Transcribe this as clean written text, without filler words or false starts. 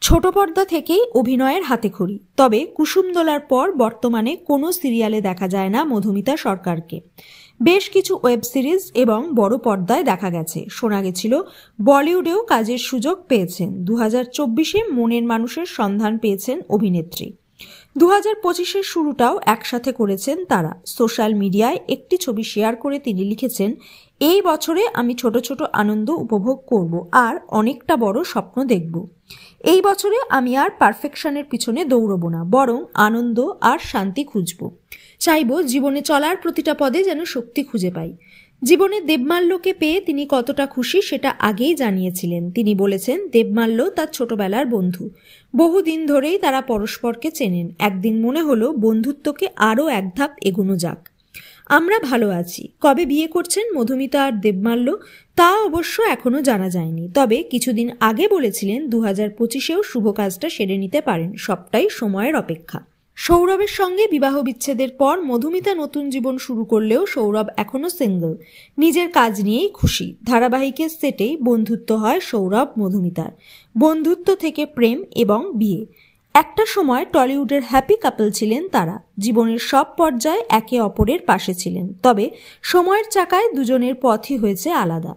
ছোট পর্দা থেকেই অভিনয়ের হাতেখড়ি, তবে কুসুমদোলার পর বর্তমানে কোনো সিরিয়ালে দেখা যায় না মধুমিতা সরকারকে। বেশ কিছু ওয়েব সিরিজ এবং বড় পর্দায় দেখা গেছে। শোনা গেছিল বলিউডেও কাজের সুযোগ পেয়েছেন। 2024-এ মনের মানুষের সন্ধান পেয়েছেন অভিনেত্রী। 2025-এর শুরুটাও একসাথে করেছেন তারা। সোশ্যাল মিডিয়ায় একটি ছবি শেয়ার করে তিনি লিখেছেন, এই বছরে আমি ছোট ছোট আনন্দ উপভোগ করব আর অনেকটা বড় স্বপ্ন দেখব। এই বছরে আমি আর পারফেকশনের পিছনে দৌড়ব না, বরং আনন্দ আর শান্তি খুঁজব। চাইব জীবনে চলার প্রতিটা পদে যেন শক্তি খুঁজে পাই। জীবনে দেবমাল্যকে পেয়ে তিনি কতটা খুশি সেটা আগেই জানিয়েছিলেন। তিনি বলেছেন, দেবমাল্য তার ছোটবেলার বন্ধু, বহুদিন ধরেই তারা পরস্পরকে চেনেন। একদিন মনে হলো বন্ধুত্বকে আরও এক ধাপ এগোনো যাক। আমরা ভালো আছি। কবে বিয়ে করছেন মধুমিতা আর দেবমাল্য তা অবশ্য এখনো জানা যায়নি, তবে কিছুদিন আগে বলেছিলেন 2025-এও শুভ কাজটা সেরে নিতে পারেন। সবটাই সময়ের অপেক্ষা। সৌরভের সঙ্গে বিবাহ বিচ্ছেদের পর মধুমিতা নতুন জীবন শুরু করলেও সৌরভ এখনো সিঙ্গল। নিজের কাজ নিয়েই খুশি। ধারাবাহিকের সেটেই বন্ধুত্ব হয় সৌরভ মধুমিতার। বন্ধুত্ব থেকে প্রেম এবং বিয়ে। একটা সময় টলিউডের হ্যাপি কাপল ছিলেন তারা। জীবনের সব পর্যায়ে একে অপরের পাশে ছিলেন। তবে সময়ের চাকায় দুজনের পথই হয়েছে আলাদা।